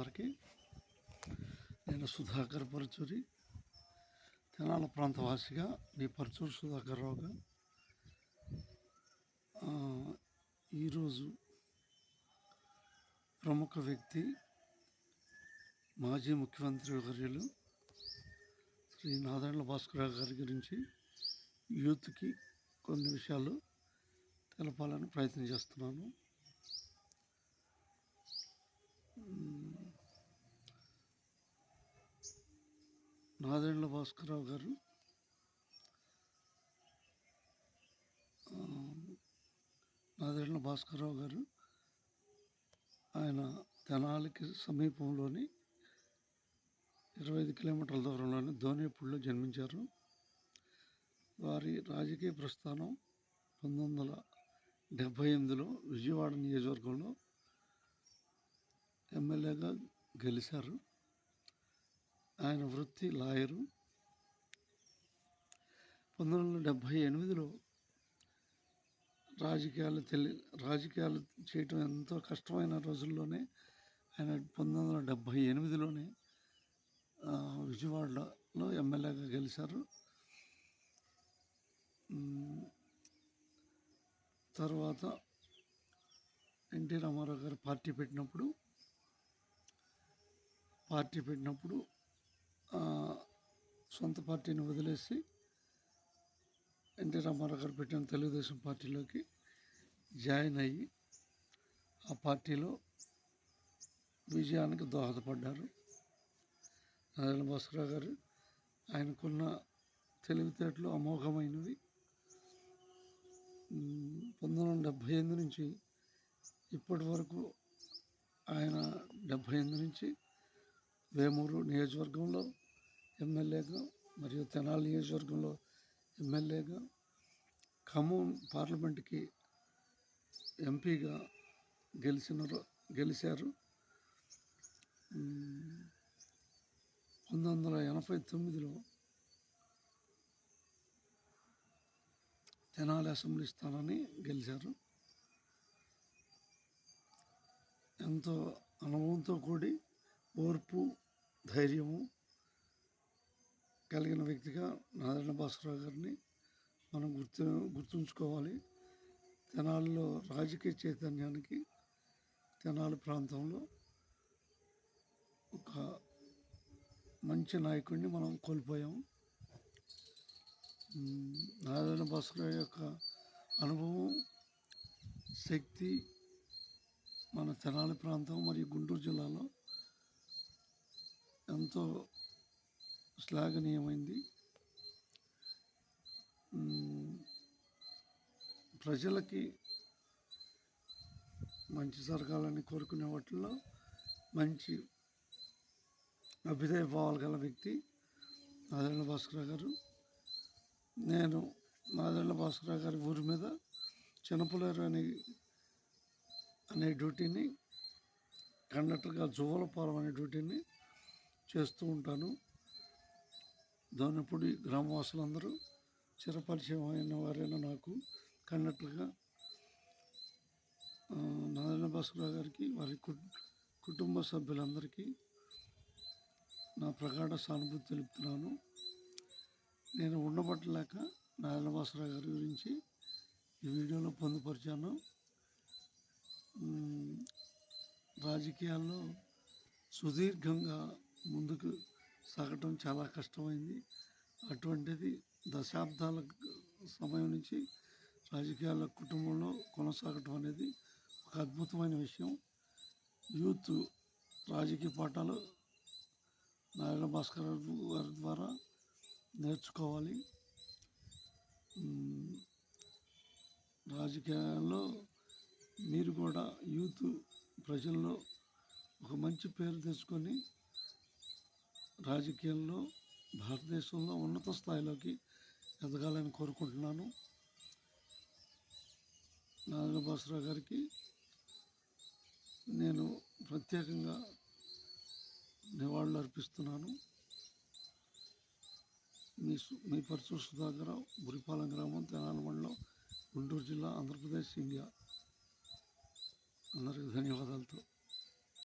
అందరికీ. నేను సుధాకర్ పరుచూరి, తెనాల ప్రాంతవాసిగా మీ పరుచూరి సుధాకర్ రావుగా ఈరోజు ప్రముఖ వ్యక్తి మాజీ ముఖ్యమంత్రి వర్యులు శ్రీ నాదెండ్ల భాస్కరరావు గారి గురించి యూత్కి కొన్ని విషయాలు తెలపాలని ప్రయత్నం చేస్తున్నాను. నాదెండ్ల భాస్కరరావు గారు ఆయన తెనాలికి సమీపంలోని 25 కిలోమీటర్ల దూరంలోని దోనేపూడిలో జన్మించారు. వారి రాజకీయ ప్రస్థానం 1978లో విజయవాడ నియోజకవర్గంలో ఎమ్మెల్యేగా గెలిచారు. ఆయన వృత్తి లాయరు. 1978లో రాజకీయాలు చేయటం ఎంతో కష్టమైన రోజుల్లోనే ఆయన 1978లోనే విజయవాడలో ఎమ్మెల్యేగా గెలిచారు. తర్వాత ఎన్టీ రామారావు గారు పార్టీ పెట్టినప్పుడు సొంత పార్టీని వదిలేసి ఎన్టీ రామారావు గారు పెట్టిన తెలుగుదేశం పార్టీలోకి జాయిన్ అయ్యి ఆ పార్టీలో విజయానికి దోహదపడ్డారు. నాదెండ్ల భాస్కరరావు గారు ఆయనకున్న తెలివితేటలు అమోఘమైనవి. 1978 నుంచి ఇప్పటి వరకు ఆయన 78 నుంచి వేమూరు నియోజకవర్గంలో ఎమ్మెల్యేగా, మరియు తెనాలి నియోజకవర్గంలో ఎమ్మెల్యేగా, ఖమ్మం పార్లమెంట్కి ఎంపీగా గెలిచారు. 1989లో తెనాలి అసెంబ్లీ స్థానాన్ని గెలిచారు. ఎంతో అనుభవంతో కూడి ఓర్పు, ధైర్యము కలిగిన వ్యక్తిగా నాదెండ్ల భాస్కరరావు గారిని మనం గుర్తుంచుకోవాలి. తెనాలిలో రాజకీయ చైతన్యానికి తెనాలి ప్రాంతంలో ఒక మంచి నాయకుడిని మనం కోల్పోయాం. నాదెండ్ల భాస్కరరావు యొక్క అనుభవం, శక్తి మన తెనాలి ప్రాంతం మరియు గుంటూరు జిల్లాలో ఎంతో శ్లాఘనీయమైంది. ప్రజలకి మంచి జరగాలని కోరుకునే వాటిల్లో మంచి అభ్యుదయ భావాలు గల వ్యక్తి నాదెండ్ల భాస్కరరావు గారు. నేను నాదెండ్ల భాస్కరరావు గారి ఊరి మీద చిన్నపులేరు అనే డ్యూటీని, కండక్టర్గా జువ్వలపాలెం అనే డ్యూటీని చేస్తూ ఉంటాను. దోనపూడి గ్రామవాసులందరూ చిరపరిచయం అయిన వారైన నాకు కండక్టర్గా నాదెండ్ల భాస్కరరావు గారికి, వారి కుటుంబ సభ్యులందరికీ నా ప్రగాఢ సానుభూతి తెలుపుతున్నాను. నేను ఉండబట్టలేక నాదెండ్ల భాస్కరరావు గారి గురించి ఈ వీడియోలో పొందుపరిచాను. రాజకీయాల్లో సుదీర్ఘంగా ముందుకు సాగటం చాలా కష్టమైంది. అటువంటిది దశాబ్దాల సమయం నుంచి రాజకీయాల కుటుంబంలో కొనసాగటం అనేది ఒక అద్భుతమైన విషయం. యూత్ రాజకీయ పాఠాలు నాదెండ్ల భాస్కరరావు గారి ద్వారా నేర్చుకోవాలి. రాజకీయాల్లో మీరు కూడా యూత్ ప్రజల్లో ఒక మంచి పేరు తెచ్చుకొని రాజకీయాల్లో భారతదేశంలో ఉన్నత స్థాయిలోకి ఎదగాలని కోరుకుంటున్నాను. నాదెండ్ల భాస్కరరావు గారికి నేను ప్రత్యేకంగా నివాళులు అర్పిస్తున్నాను. మీ పరుచూరి సుధాకర్ రావు, బురిపాలెం గ్రామం, తెనాలి మండలం, గుంటూరు జిల్లా, ఆంధ్రప్రదేశ్, ఇండియా. అందరికీ ధన్యవాదాలతో